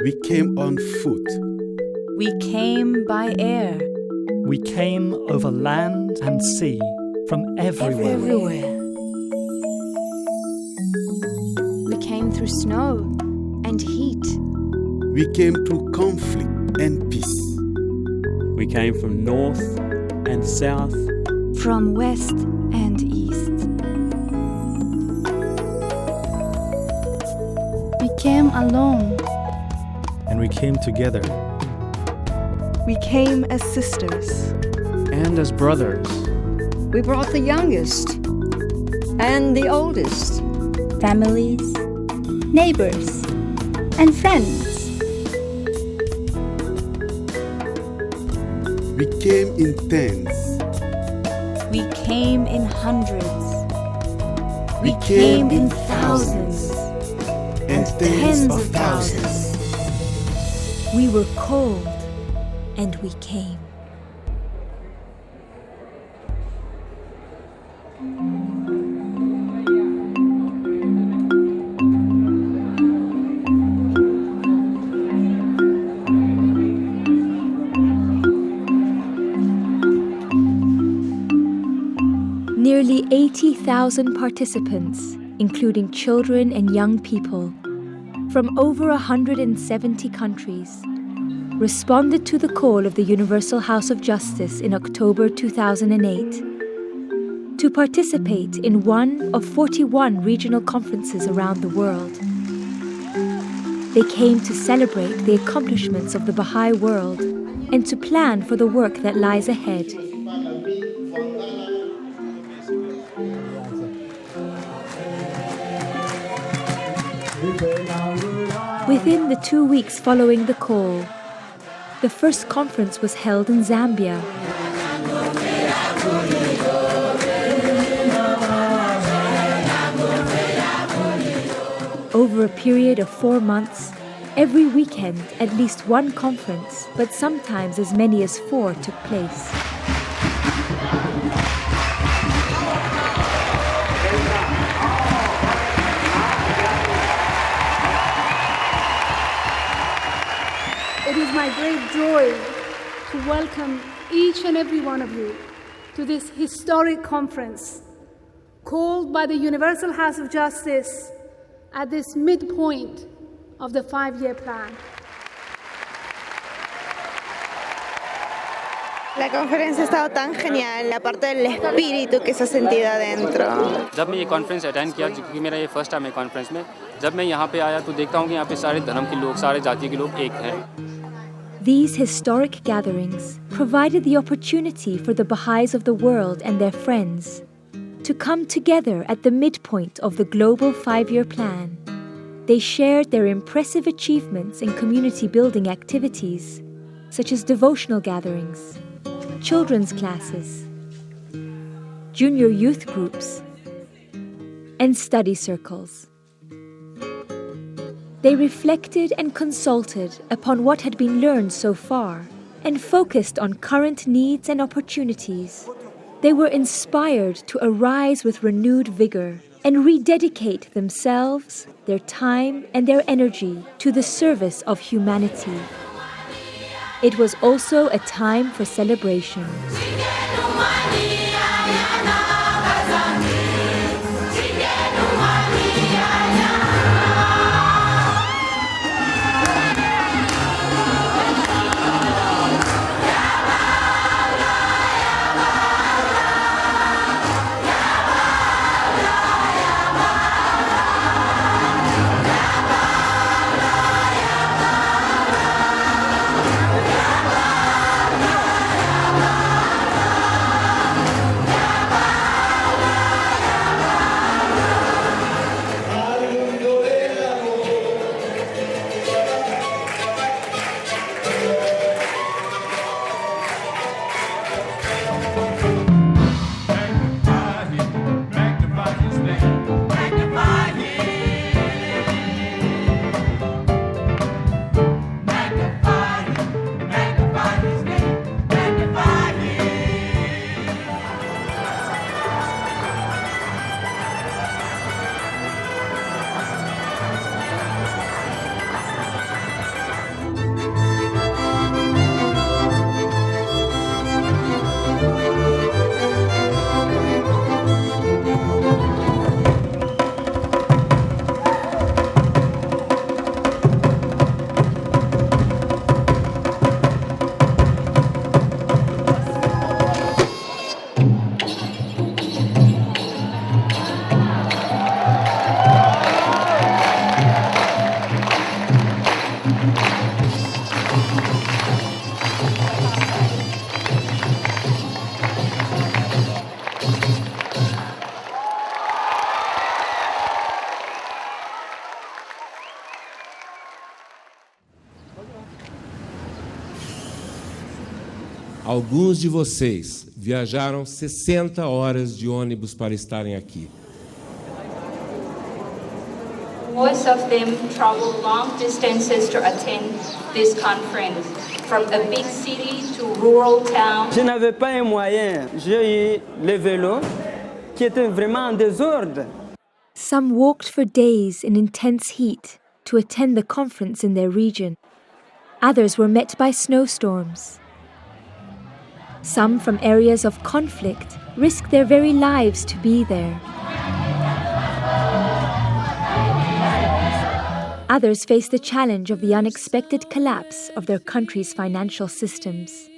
We came on foot. We came by air. We came over land and sea, from everywhere. We came through snow and heat. We came through conflict and peace. We came from north and south, From west and east. We came alone. And we came together. We came as sisters. And as brothers. We brought the youngest and the oldest. Families, neighbors, and friends. We came in tens. We came in hundreds. We Came in thousands. and Tens of thousands. We were cold and we came. Nearly 80,000 participants, including children and young people, from over 170 countries, responded to the call of the Universal House of Justice in October 2008 to participate in one of 41 regional conferences around the world. They came to celebrate the accomplishments of the Baha'i world and to plan for the work that lies ahead. Within the 2 weeks following the call, the first conference was held in Zambia. Over a period of 4 months, every weekend at least one conference, but sometimes as many as 4 took place. It is my great joy to welcome each and every one of you to this historic conference called by the Universal House of Justice at this midpoint of the 5-year plan. La conferencia ha estado tan genial, aparte del espíritu que se ha sentido adentro. जब मैं ये conference attend किया, क्योंकि मेरा ये first time है conference में, जब मैं यहाँ पे आया तो देखता हूँ कि यहाँ पे सारे धर्म के लोग, सारे जाति के लोग एक हैं. These historic gatherings provided the opportunity for the Baha'is of the world and their friends to come together at the midpoint of the global 5-year plan. They shared their impressive achievements in community building activities, such as devotional gatherings, children's classes, junior youth groups, and study circles. They reflected and consulted upon what had been learned so far and focused on current needs and opportunities. They were inspired to arise with renewed vigor and rededicate themselves, their time, and their energy to the service of humanity. It was also a time for celebration. Alguns de vocês viajaram 60 horas de ônibus para estarem aqui. Most of them travel long distances to attend this conference, from a big city to rural town. Je n'avais pas un moyen. J'ai eu le vélo qui était vraiment en désordre. Some walked for days in intense heat to attend the conference in their region. Others were met by snowstorms. Some from areas of conflict risked their very lives to be there. Others faced the challenge of the unexpected collapse of their country's financial systems.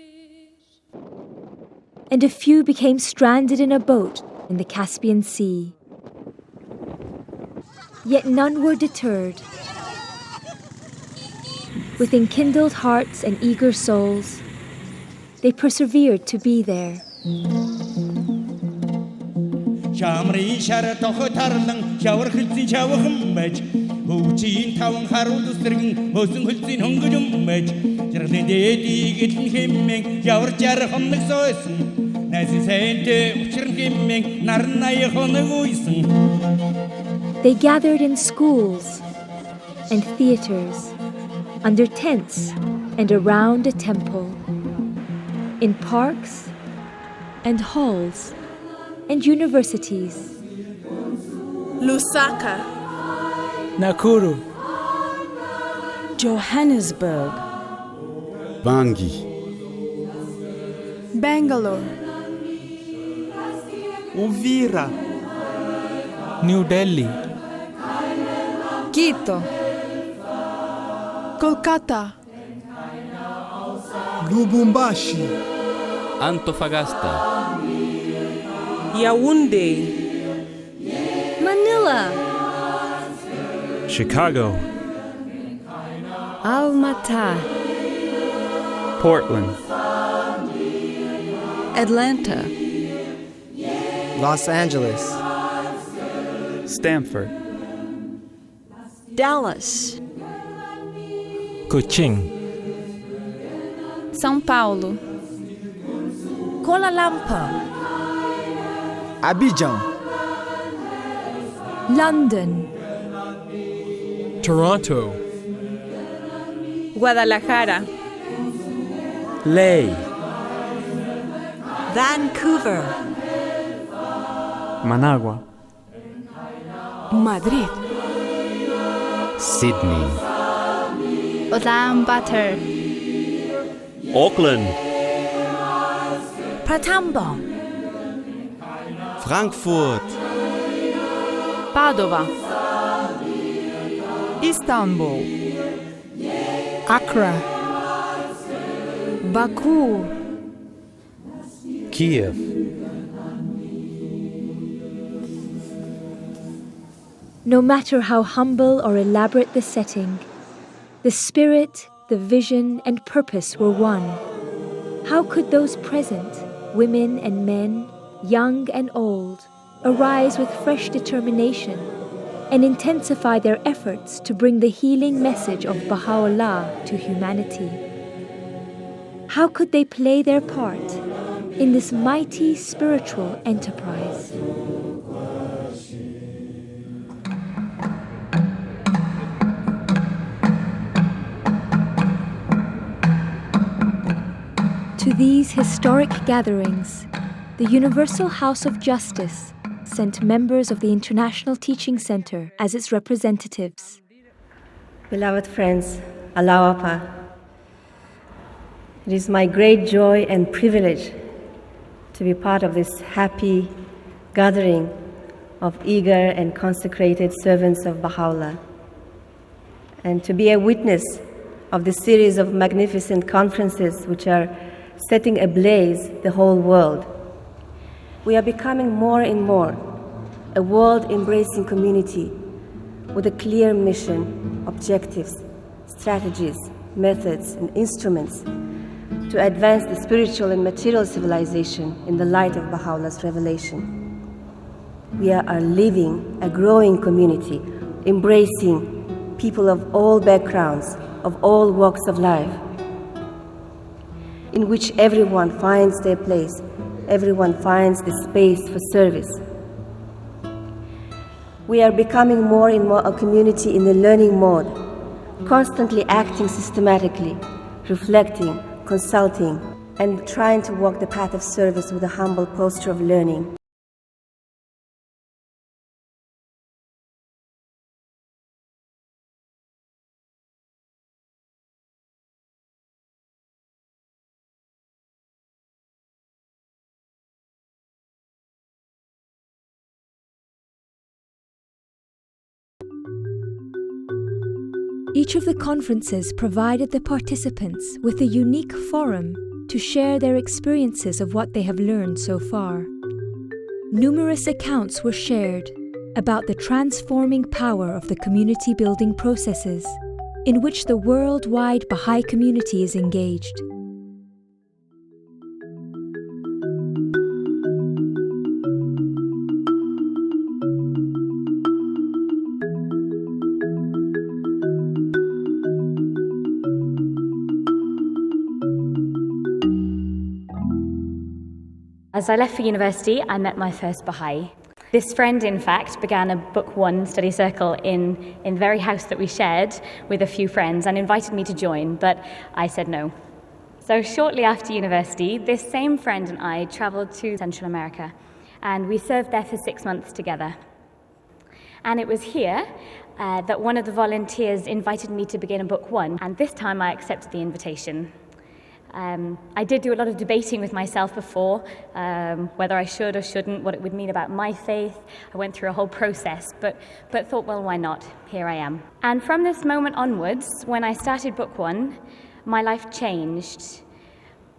And a few became stranded in a boat in the Caspian Sea. Yet none were deterred. With enkindled hearts and eager souls, they persevered to be there. They gathered in schools and theaters, under tents and around a temple, in parks and halls and universities. Lusaka, Nakuru, Johannesburg, Bangui, Bangalore, Uvira, New Delhi, Quito, Kolkata, Lubumbashi, Antofagasta, Yaoundé, Manila, Chicago, Almaty, Portland, Atlanta, Los Angeles, Stanford, Dallas, Kuching, São Paulo, Kuala Lumpur, Abidjan, London, Toronto, Guadalajara, Leh, Vancouver, Managua, Madrid, Sydney, Ulaanbaatar, Auckland, Pratambong, Frankfurt, Padova, Istanbul, Accra, Baku, Kiev, No matter how humble or elaborate the setting, the spirit, the vision, and purpose were one. How could those present, women and men, young and old, arise with fresh determination and intensify their efforts to bring the healing message of Baha'u'llah to humanity? How could they play their part in this mighty spiritual enterprise? To these historic gatherings, the Universal House of Justice sent members of the International Teaching Center as its representatives. Beloved friends, Alawapa, it is my great joy and privilege to be part of this happy gathering of eager and consecrated servants of Baha'u'llah, and to be a witness of the series of magnificent conferences which are setting ablaze the whole world. We are becoming more and more a world-embracing community with a clear mission, objectives, strategies, methods, and instruments to advance the spiritual and material civilization in the light of Baha'u'llah's revelation. We are a living, a growing community, embracing people of all backgrounds, of all walks of life. in which everyone finds their place, everyone finds the space for service. We are becoming more and more a community in the learning mode, constantly acting systematically, reflecting, consulting, and trying to walk the path of service with a humble posture of learning. Each of the conferences provided the participants with a unique forum to share their experiences of what they have learned so far. Numerous accounts were shared about the transforming power of the community-building processes in which the worldwide Baha'i community is engaged. As I left for university, I met my first Baha'i. This friend, in fact, began a Book One study circle in the very house that we shared with a few friends and invited me to join, but I said no. So shortly after university, this same friend and I traveled to Central America, and we served there for 6 months together. And it was here that one of the volunteers invited me to begin a Book One, and this time I accepted the invitation. I did do a lot of debating with myself before, whether I should or shouldn't, what it would mean about my faith. I went through a whole process, but thought, well, why not? Here I am. And from this moment onwards, when I started Book One, my life changed.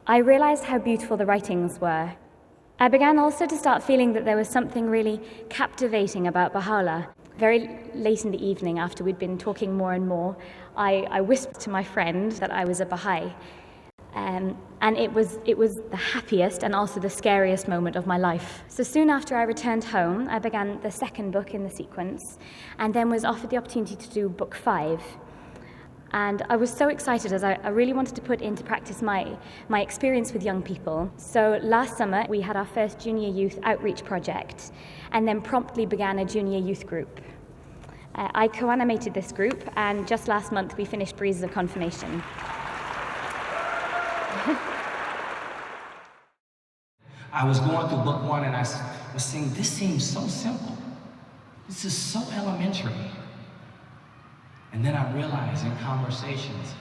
I realized how beautiful the writings were. I began also to start feeling that there was something really captivating about Baha'u'llah. Very late in the evening, after we'd been talking more and more, I whispered to my friend that I was a Baha'i. And it was the happiest and also the scariest moment of my life. So soon after I returned home, I began the second book in the sequence, and then was offered the opportunity to do Book 5. And I was so excited, as I really wanted to put into practice my experience with young people. So last summer, we had our first junior youth outreach project, and then promptly began a junior youth group. I co-animated this group, and just last month we finished Breezes of Confirmation. I was going through Book One and I was saying, this seems so simple. This is so elementary. And then I realized in conversations,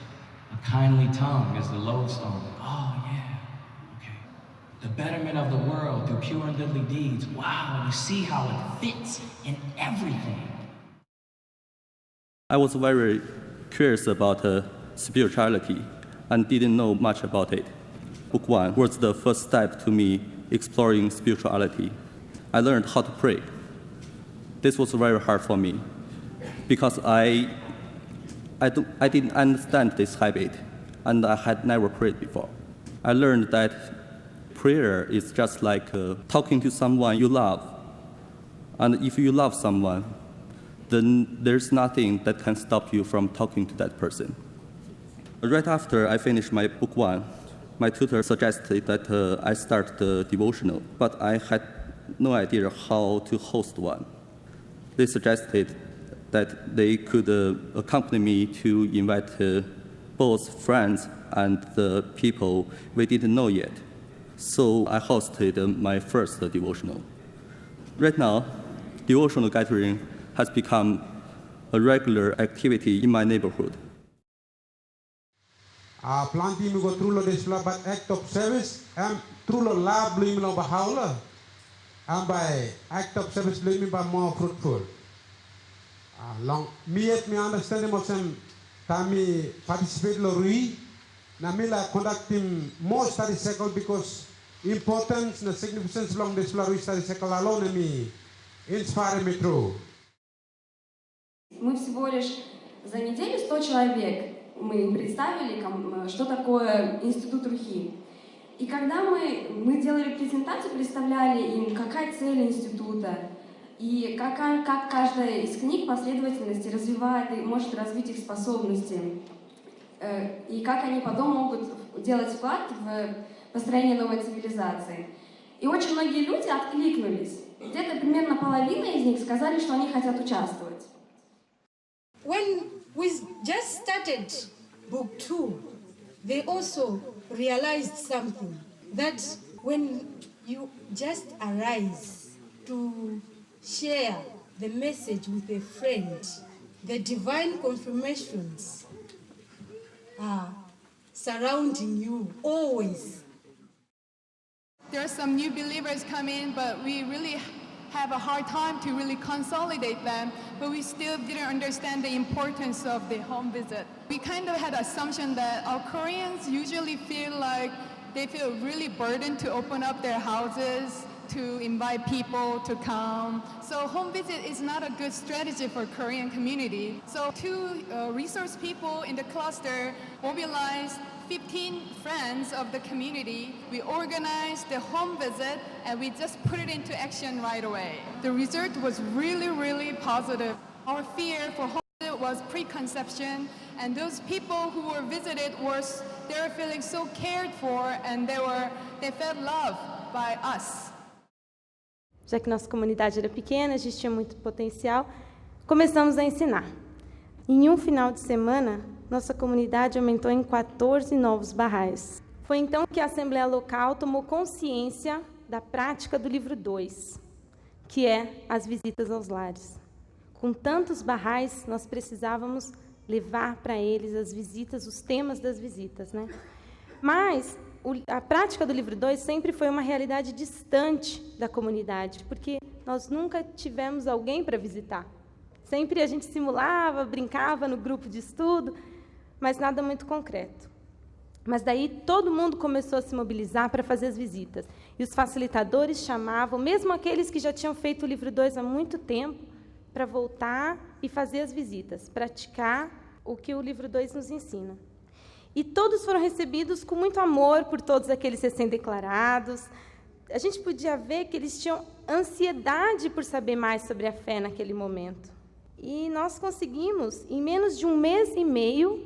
a kindly tongue is the lodestone. Oh yeah, okay. The betterment of the world through pure and goodly deeds. Wow, you see how it fits in everything. I was very curious about spirituality and didn't know much about it. Book One was the first step to me exploring spirituality. I learned how to pray. This was very hard for me because I didn't understand this habit and I had never prayed before. I learned that prayer is just like talking to someone you love. And if you love someone, then there's nothing that can stop you from talking to that person. Right after I finished my Book One, my tutor suggested that I start the devotional, but I had no idea how to host one. They suggested that they could accompany me to invite both friends and the people we didn't know yet. So I hosted my first devotional. Right now, devotional gathering has become a regular activity in my neighborhood. Planting me go through the but act of service and through the love bloom of Baha'u'llah and by act of service bloom by more fruitful. Long me understand mo sem tami participate lo rui na mila conducting more study cycle because importance na significance long this rui study cycle alone me inspire me through. Мы всего лишь за неделю 100 человек. Мы представили, что такое институт Рухи. И когда мы делали презентацию, представляли им, какая цель института, и как каждая из книг последовательности развивает и может развить их способности, и как они потом могут делать вклад в построение новой цивилизации. И очень многие люди откликнулись. Где-то примерно половина из них сказали, что они хотят участвовать. When we just started book 2, they also realized something, that when you just arise to share the message with a friend, the divine confirmations are surrounding you always. There are some new believers come in, but we really have a hard time to really consolidate them, but we still didn't understand the importance of the home visit. We kind of had an assumption that our Koreans usually feel like they feel really burdened to open up their houses, to invite people to come. So home visit is not a good strategy for Korean community. So two resource people in the cluster mobilized 15 friends of the community. We organized the home visit and we just put it into action right away. The result was really, really positive. Our fear for home visit was preconception, and those people who were visited they were feeling so cared for, and they felt loved by us. Já que nossa comunidade era pequena, a gente tinha muito potencial, começamos a ensinar. Em um final de semana, nossa comunidade aumentou em 14 novos barrais. Foi então que a Assembleia Local tomou consciência da prática do livro 2, que é as visitas aos lares. Com tantos barrais, nós precisávamos levar para eles as visitas, os temas das visitas, né? Mas a prática do livro 2 sempre foi uma realidade distante da comunidade, porque nós nunca tivemos alguém para visitar. Sempre a gente simulava, brincava no grupo de estudo, mas nada muito concreto. Mas daí todo mundo começou a se mobilizar para fazer as visitas. E os facilitadores chamavam, mesmo aqueles que já tinham feito o livro 2 há muito tempo, para voltar e fazer as visitas, praticar o que o livro 2 nos ensina. E todos foram recebidos com muito amor por todos aqueles recém-declarados. A gente podia ver que eles tinham ansiedade por saber mais sobre a fé naquele momento. E nós conseguimos, em menos de um mês e meio,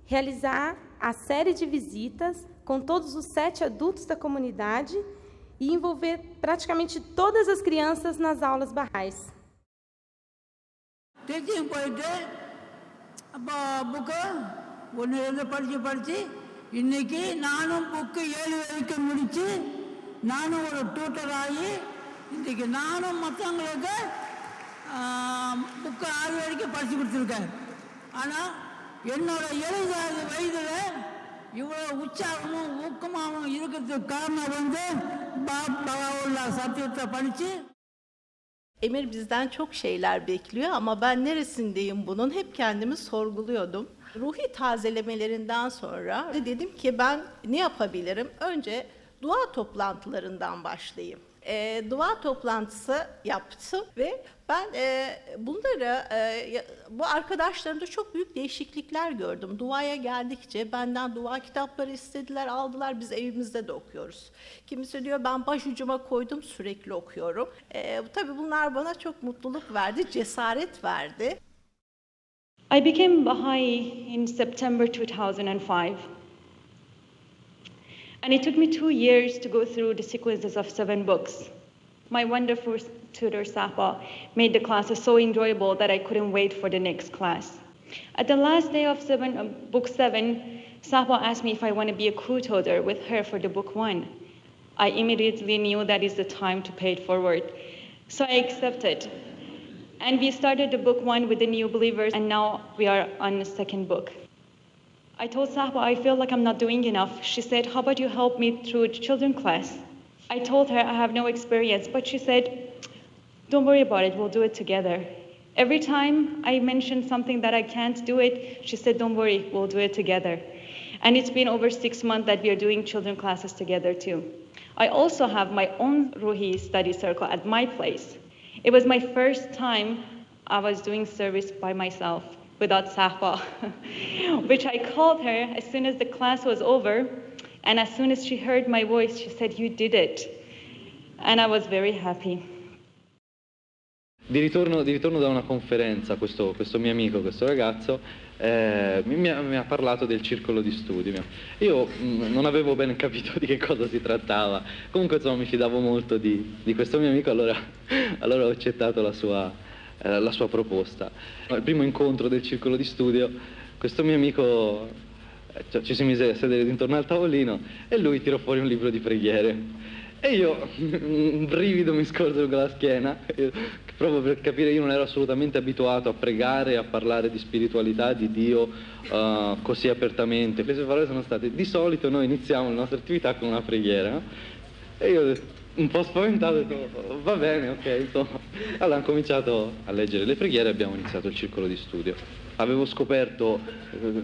realizar a série de visitas com todos os 7 adultos da comunidade e envolver praticamente todas as crianças nas aulas barrais. ஒன்று படித்து இன்னைக்கு நானும் book 7 வரைக்கும் முடித்து நானும் ஒரு tutor ஆகி இன்றைக்கு நானும் மற்றவங்களுக்கு புக்கு 6 வரைக்கும் படித்து கொடுத்துருக்கேன். ஆனால் என்னோட 70 வயதில் இவ்வளோ உற்சாகமும் ஊக்கமாகவும் இருக்கிறதுக்கு காரணம் வந்து பாபா சத்தியத்தை படித்து. Emir bizden çok şeyler bekliyor ama ben neresindeyim bunun hep kendimi sorguluyordum. Ruhi tazelemelerinden sonra dedim ki ben ne yapabilirim? Önce dua toplantılarından başlayayım. Dua toplantısı yaptım ve ben bu arkadaşlarımda çok büyük değişiklikler gördüm. Duaya geldikçe benden dua kitapları istediler, aldılar. Biz evimizde de okuyoruz. Kimisi diyor ben başucuma koydum, sürekli okuyorum. Tabii bunlar bana çok mutluluk verdi, cesaret verdi. I became Baha'i in September 2005. And it took me 2 years to go through the sequences of 7 books. My wonderful tutor, Sapa, made the classes so enjoyable that I couldn't wait for the next class. At the last day of book 7, Sapa asked me if I want to be a co-tutor with her for the book 1. I immediately knew that is the time to pay it forward. So I accepted. And we started the book 1 with the new believers, and now we are on the 2nd book. I told Sapa, I feel like I'm not doing enough. She said, how about you help me through the children's class? I told her I have no experience, but she said, don't worry about it, we'll do it together. Every time I mentioned something that I can't do it, she said, don't worry, we'll do it together. And it's been over 6 months that we are doing children's classes together too. I also have my own Ruhi study circle at my place. It was my first time I was doing service by myself, without Sapa, which I called her as soon as the class was over, and as soon as she heard my voice, she said, you did it. And I was very happy. Di ritorno da una conferenza, questo mio amico, questo ragazzo, mi ha parlato del circolo di studio. Io non avevo ben capito di che cosa si trattava, comunque insomma mi fidavo molto di questo mio amico, allora ho accettato la sua proposta. Al primo incontro del circolo di studio, questo mio amico ci si mise a sedere intorno al tavolino e lui tirò fuori un libro di preghiere. E io, un brivido mi scorse lungo la schiena, proprio per capire, io non ero assolutamente abituato a pregare, a parlare di spiritualità, di Dio così apertamente. Le sue parole sono state: di solito noi iniziamo la nostra attività con una preghiera, no? E io, un po' spaventato, ho detto va bene, ok, insomma. Allora ho cominciato a leggere le preghiere e abbiamo iniziato il circolo di studio. Avevo scoperto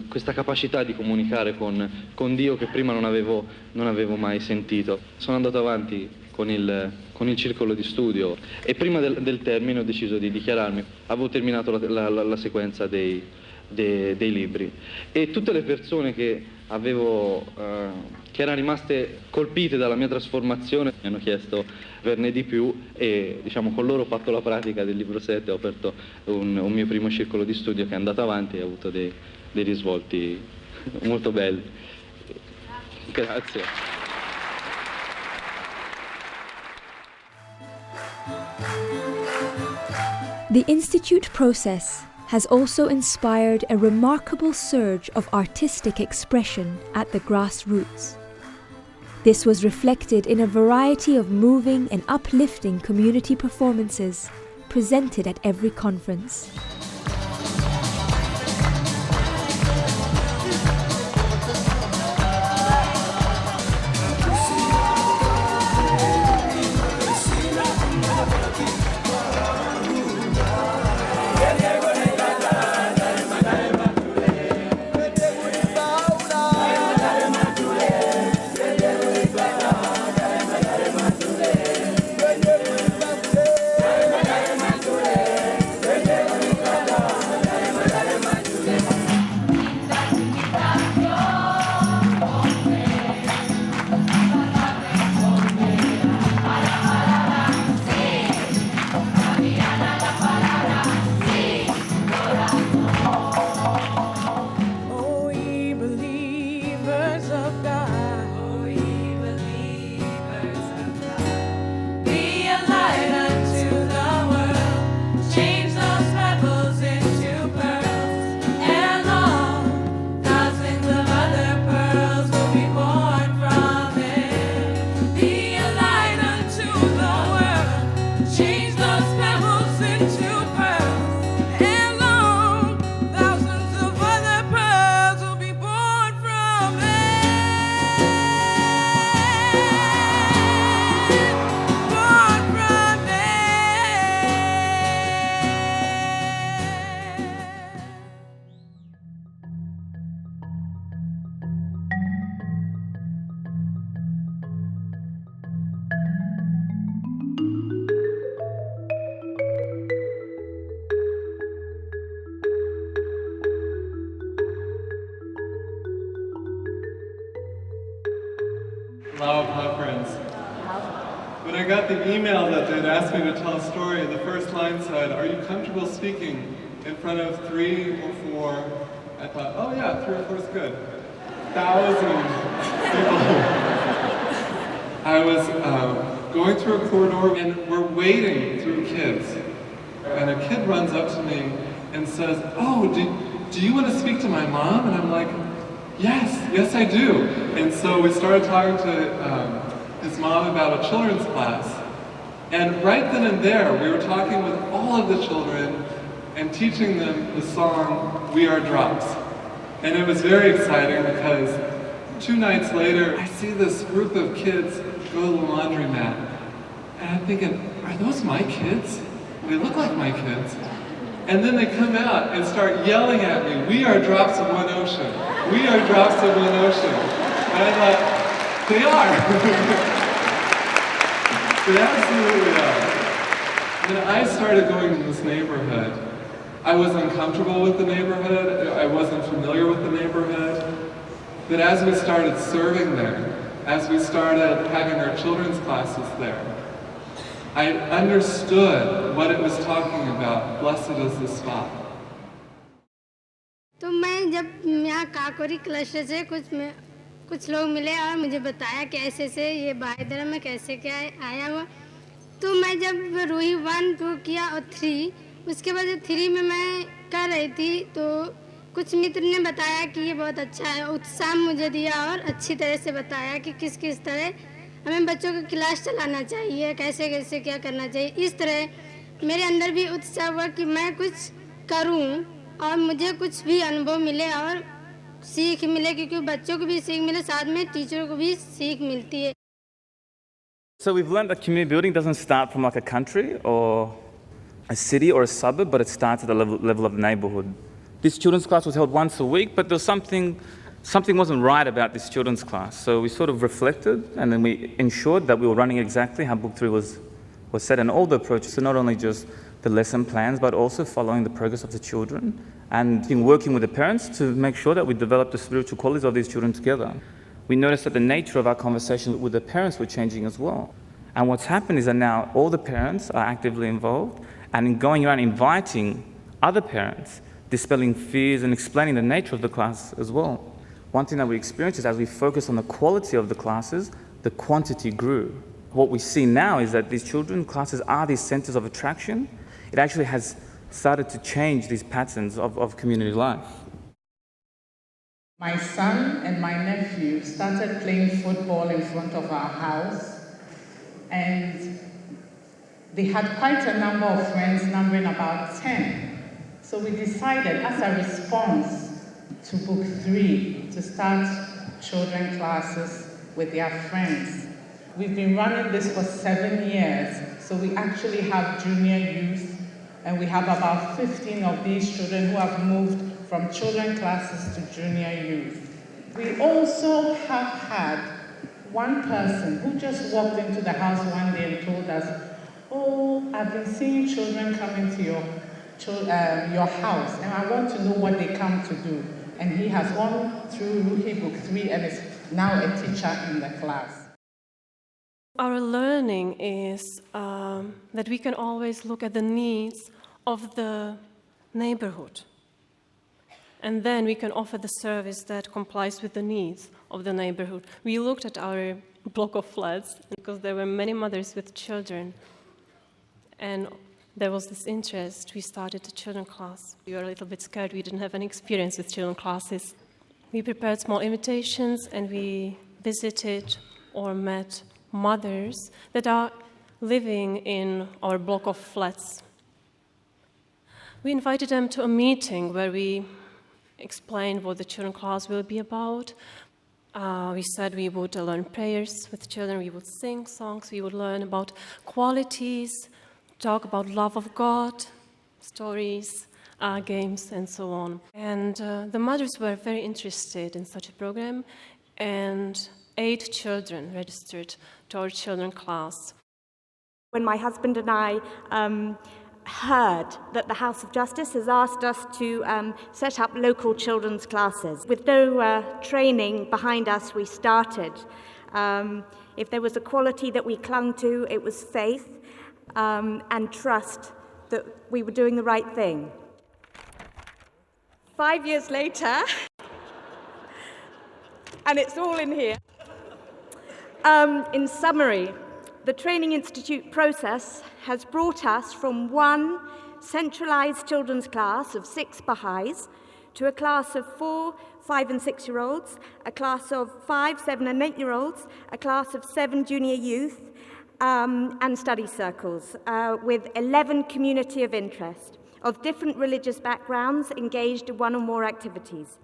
questa capacità di comunicare con Dio che prima non avevo mai sentito. Sono andato avanti con il circolo di studio e prima del termine ho deciso di dichiararmi. Avevo terminato la sequenza dei libri e tutte le persone che erano rimaste colpite dalla mia trasformazione mi hanno chiesto averne di più e diciamo con loro ho fatto la pratica del libro 7, ho aperto un mio primo circolo di studio che è andato avanti e ha avuto dei risvolti molto belli. Grazie. The Institute process has also inspired a remarkable surge of artistic expression at the grassroots. This was reflected in a variety of moving and uplifting community performances presented at every conference. Conference. When I got the email that they'd asked me to tell a story, the first line said, "Are you comfortable speaking in front of 3 or 4?" I thought, oh yeah, 3 or 4 is good. 1,000 people. I was going through a corridor and we're wading through kids. And a kid runs up to me and says, "Oh, do you want to speak to my mom?" And I'm like, yes I do. And so we started talking to his mom about a children's class. And right then and there, we were talking with all of the children and teaching them the song, "We Are Drops." And it was very exciting because 2 nights later, I see this group of kids go to the laundromat. And I'm thinking, are those my kids? They look like my kids. And then they come out and start yelling at me, "We are drops of one ocean. We are drops of one ocean." And I thought, they are. They absolutely are. When I started going to this neighborhood, I was uncomfortable with the neighborhood. I wasn't familiar with the neighborhood. But as we started serving there, as we started having our children's classes there, I understood what it was talking about. Blessed is the spot. तो मैं जब यहाँ Kakori cluster से कुछ लोग मिले और मुझे बताया कि ऐसे से ये बाह्य धर्म में कैसे क्या आया हुआ, तो मैं जब रूही 1, 2 किया और 3, उसके बाद 3 में मैं कर रही थी तो कुछ मित्र ने बताया कि ये बहुत अच्छा है, उत्साह मुझे दिया और अच्छी तरह से बताया कि किस किस तरह हमें बच्चों को क्लास चलाना चाहिए, कैसे कैसे क्या करना चाहिए। इस तरह मेरे अंदर भी उत्साह हुआ कि मैं कुछ करूं और मुझे कुछ भी अनुभव मिले और सीख मिले, क्योंकि बच्चों को भी सीख मिले, साथ में टीचरों को भी सीख मिलती है। So we've learned that community building doesn't start from like a country or a city or a suburb, but it starts at the level of the neighborhood. This children's class was held once a week, but there was something wasn't right about this children's class. So we sort of reflected, and then we ensured that we were running exactly how Book 3 was set, and all the approaches, so not only just the lesson plans, but also following the progress of the children, and working with the parents to make sure that we develop the spiritual qualities of these children together. We noticed that the nature of our conversations with the parents were changing as well. And what's happened is that now all the parents are actively involved, and in going around inviting other parents, dispelling fears and explaining the nature of the class as well. One thing that we experienced is as we focused on the quality of the classes, the quantity grew. What we see now is that these children's classes are these centers of attraction. It actually has started to change these patterns of community life. My son and my nephew started playing football in front of our house, and they had quite a number of friends, numbering about 10. So we decided, as a response to Book 3, to start children classes with their friends. We've been running this for 7 years, so we actually have junior youth, and we have about 15 of these children who have moved from children classes to junior youth. We also have had one person who just walked into the house one day and told us, "Oh, I've been seeing children come into your house, and I want to know what they come to do." And he has gone through Ruhi Book 3 and is now a teacher in the class. Our learning is that we can always look at the needs of the neighborhood. And then we can offer the service that complies with the needs of the neighborhood. We looked at our block of flats because there were many mothers with children. And there was this interest. We started a children class. We were a little bit scared. We didn't have any experience with children classes. We prepared small invitations and we visited or met mothers that are living in our block of flats. We invited them to a meeting where we explained what the children class will be about. We said we would learn prayers with children, we would sing songs, we would learn about qualities, talk about love of God, stories, games, and so on. And the mothers were very interested in such a program, and 8 children registered to our children class. When my husband and I heard that the House of Justice has asked us to set up local children's classes. With no training behind us, we started. If there was a quality that we clung to, it was faith and trust that we were doing the right thing. 5 years later, and it's all in here. In summary, the Training Institute process has brought us from one centralized children's class of 6 Baha'is to a class of 4, 5 and 6-year-olds, a class of 5, 7 and 8-year-olds, a class of 7 junior youth, and study circles with 11 community of interest of different religious backgrounds engaged in one or more activities.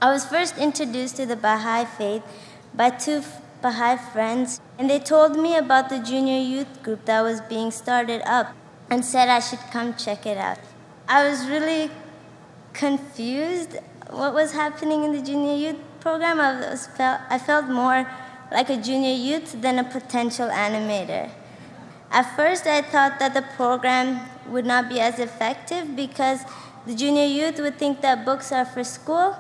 I was first introduced to the Baha'i faith by two Baha'i friends, and they told me about the junior youth group that was being started up and said I should come check it out. I was really confused what was happening in the junior youth program. I felt more like a junior youth than a potential animator. At first, I thought that the program would not be as effective because the junior youth would think that books are for school.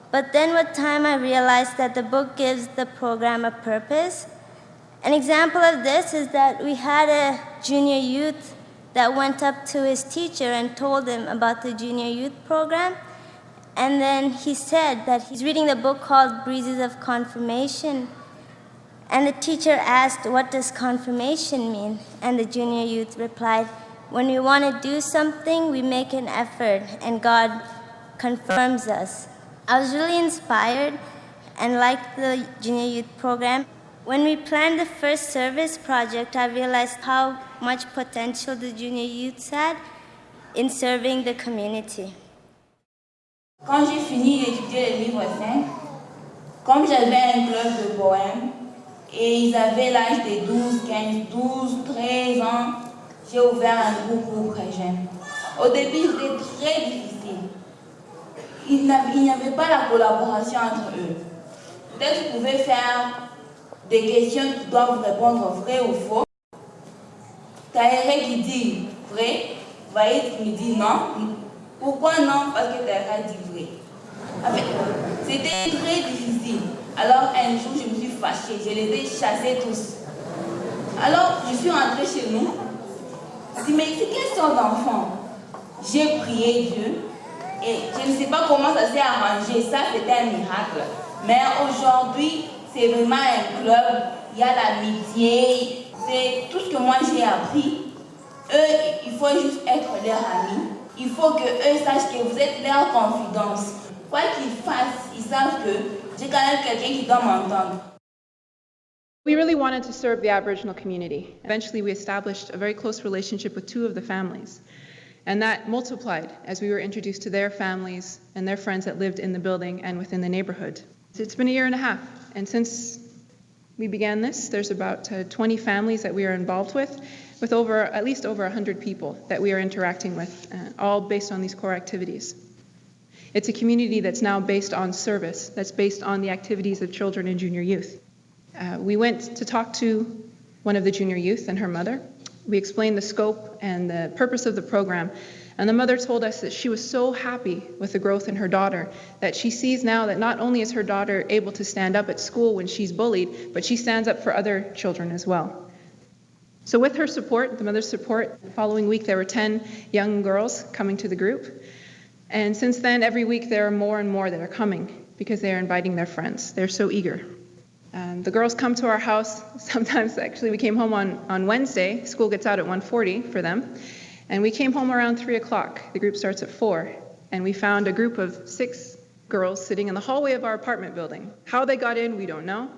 But then with time, I realized that the book gives the program a purpose. An example of this is that we had a junior youth that went up to his teacher and told him about the junior youth program. And then he said that he's reading the book called Breezes of Confirmation. And the teacher asked, what does confirmation mean? And the junior youth replied, when we want to do something, we make an effort, and God confirms us. I was really inspired and liked the junior youth program. When we planned the first service project, I realized how much potential the junior youths had in serving the community. Quand j'ai fini d'étudier le livre 5, comme j'avais un club de poèmes, et ils avaient l'âge de 12, 15, 12, 13 ans, j'ai ouvert un groupe pour très jeunes. Au début, c'était très difficile. Il n'y avait pas la collaboration entre eux. Peut-être qu'ils pouvaient faire des questions qui doivent répondre vrai ou faux. Taïré qui dit vrai, Vaïd qui me dit non. Pourquoi non? Parce que Taïré dit vrai. En fait, c'était très difficile. Alors un jour, je me suis fâchée, je les ai chassés tous. Alors, je suis rentrée chez nous. Je me suis dit, mais c'est quelle sorte d'enfant? J'ai prié Dieu et je ne sais pas comment ça s'est arrangé. Ça, c'était un miracle. Mais aujourd'hui, c'est vraiment un club. Il y a l'amitié. C'est tout ce que moi j'ai appris. Eux, il faut juste être leur ami. Il faut qu'eux sachent que vous êtes leur confidence. Quoi qu'ils fassent, ils savent que j'ai quand même quelqu'un qui doit m'entendre. We really wanted to serve the Aboriginal community. Eventually, we established a very close relationship with two of the families. And that multiplied as we were introduced to their families and their friends that lived in the building and within the neighborhood. It's been a year and a half. And since we began this, there's about 20 families that we are involved with at least over 100 people that we are interacting with, all based on these core activities. It's a community that's now based on service, that's based on the activities of children and junior youth. We went to talk to one of the junior youth and her mother. We explained the scope and the purpose of the program, and the mother told us that she was so happy with the growth in her daughter that she sees now that not only is her daughter able to stand up at school when she's bullied, but she stands up for other children as well. So with her support, the mother's support, the following week there were 10 young girls coming to the group. And since then, every week there are more and more that are coming because they are inviting their friends. They're so eager. The girls come to our house. Sometimes, actually, we came home on Wednesday. School gets out at 1:40 for them. And we came home around 3 o'clock. The group starts at 4. And we found a group of 6 girls sitting in the hallway of our apartment building. How they got in, we don't know.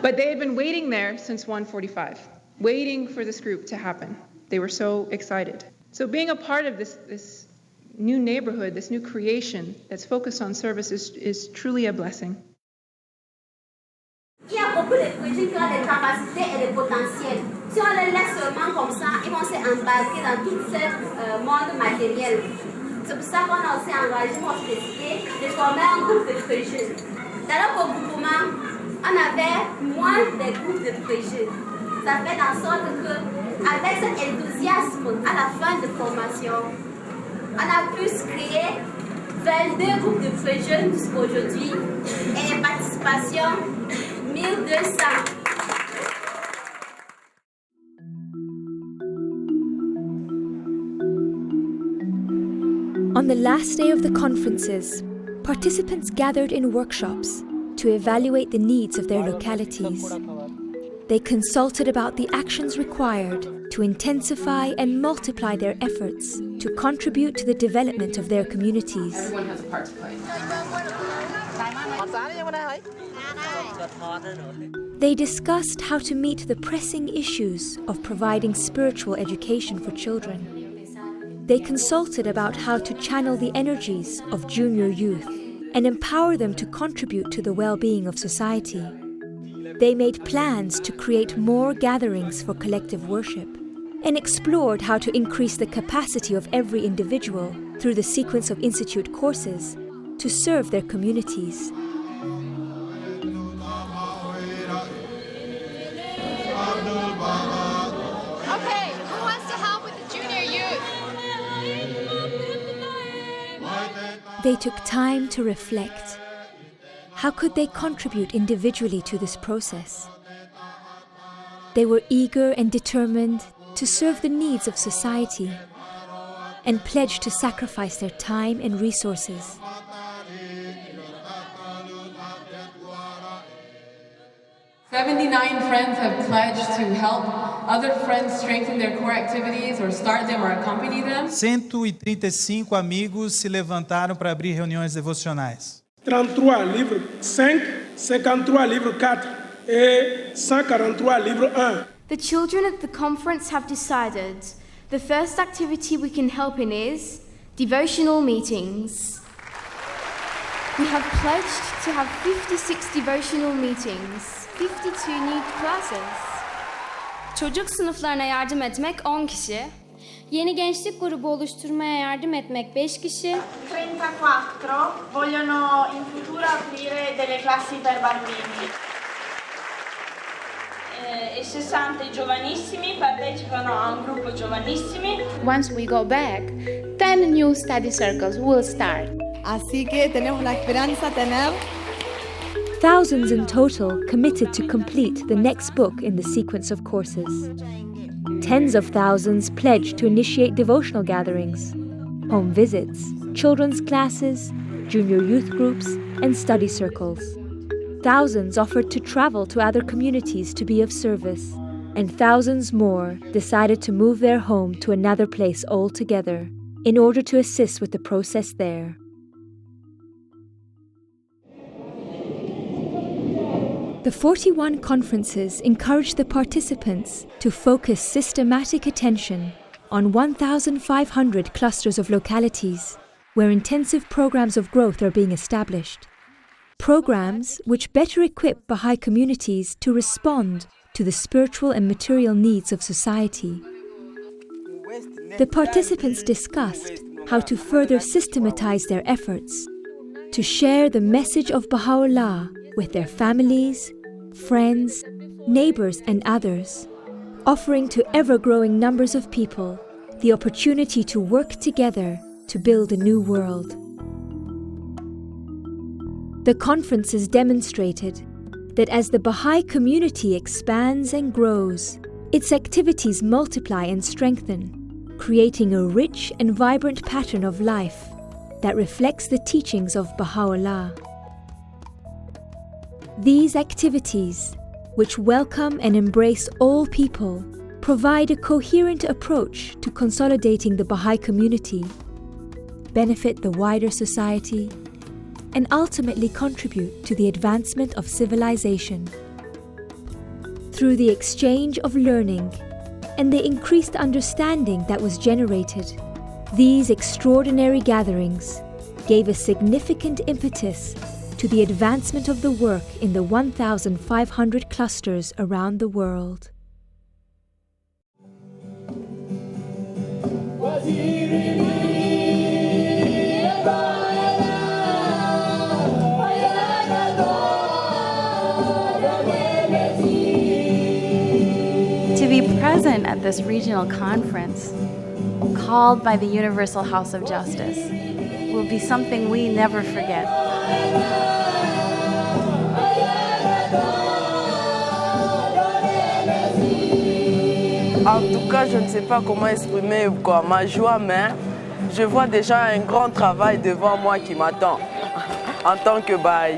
But they had been waiting there since 1:45, waiting for this group to happen. They were so excited. So being a part of this new neighborhood, this new creation that's focused on service is truly a blessing. Il y a beaucoup de projets qui ont des capacités et des potentiels. Si on les laisse seulement comme ça, ils vont s'embarquer dans tout ce monde matériel. C'est pour ça qu'on a aussi engagé notre société de former un groupe de projets. Dans le regroupement, on avait moins de groupes de projets. Ça fait en sorte qu'avec cet enthousiasme à la fin de formation, on a pu créer 22 groupes de projets jusqu'à aujourd'hui et une participation 1200. On the last day of the conferences, participants gathered in workshops to evaluate the needs of their localities. They consulted about the actions required to intensify and multiply their efforts to contribute to the development of their communities. Everyone has a part to play. They discussed how to meet the pressing issues of providing spiritual education for children. They consulted about how to channel the energies of junior youth. and empower them to contribute to the well-being of society. They made plans to create more gatherings for collective worship and explored how to increase the capacity of every individual through the sequence of institute courses to serve their communities. Okay, who wants to help with the junior youth? They took time to reflect. How could they contribute individually to this process? They were eager and determined to serve the needs of society and pledged to sacrifice their time and resources. Friends have pledged to help other friends strengthen their core activities or start them or accompany them. 135 amigos se levantaram para abrir reuniões devocionais. 33 livre 5, 53 livre 4 et 143 livre 1. The children at the conference have decided the first activity we can help in is devotional meetings. We have pledged to have 56 devotional meetings, 52 new classes. Çocuk sınıflarına yardım etmek 10 kişi. Yeni gençlik grubu oluşturmaya yardım etmek 5 kişi. 34 vogliono in futuro aprire delle classi per bambini. E 60 giovanissimi partecipano a un gruppo giovanissimi. Once we go back, 10 new study circles will start. Así que tenemos la esperanza tener Thousands in total committed to complete the next book in the sequence of courses. Tens of thousands pledged to initiate devotional gatherings, home visits, children's classes, junior youth groups, and study circles. Thousands offered to travel to other communities to be of service, and thousands more decided to move their home to another place altogether in order to assist with the process there. The 41 conferences encouraged the participants to focus systematic attention on 1,500 clusters of localities where intensive programs of growth are being established. Programs which better equip Baha'i communities to respond to the spiritual and material needs of society. The participants discussed how to further systematize their efforts to share the message of Baha'u'llah with their families, friends, neighbors, and others, offering to ever-growing numbers of people the opportunity to work together to build a new world. The conferences demonstrated that as the Baha'i community expands and grows, its activities multiply and strengthen, creating a rich and vibrant pattern of life that reflects the teachings of Baha'u'llah. These activities, which welcome and embrace all people, provide a coherent approach to consolidating the Baha'i community, benefit the wider society, and ultimately contribute to the advancement of civilization. Through the exchange of learning and the increased understanding that was generated, these extraordinary gatherings gave a significant impetus to the advancement of the work in the 1,500 clusters around the world. To be present at this regional conference, called by the Universal House of Justice, will be something we never forget. En tout cas, je ne sais pas comment exprimer ma joie, mais je vois déjà un grand travail devant moi qui m'attend en tant que Baha'i.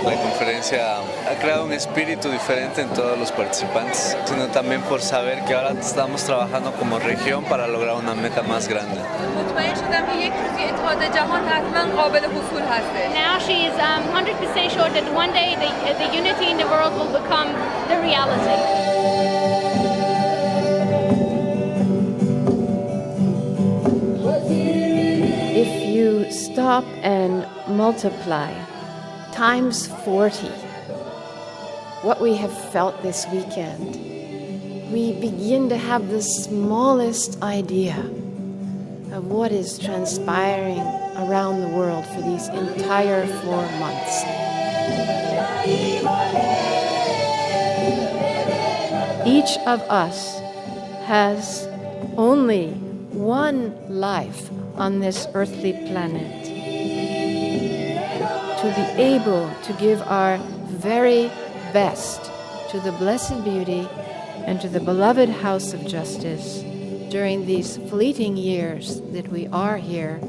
La conferencia ha creado un espíritu diferente en todos los participantes, sino también por saber que ahora estamos trabajando como región para lograr una meta más grande. Now she is 100% sure that one day the unity in the world will become the reality. stop and multiply times 40 what we have felt this weekend, we begin to have the smallest idea of what is transpiring around the world for these entire 4 months. Each of us has only one life on this earthly planet. To be able to give our very best to the blessed beauty and to the beloved house of justice during these fleeting years that we are here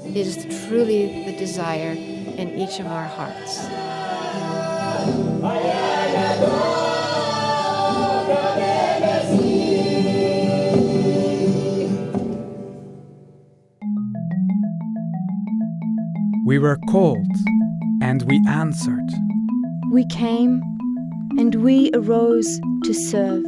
is truly the desire in each of our hearts. We were called, and we answered. We came, and we arose to serve.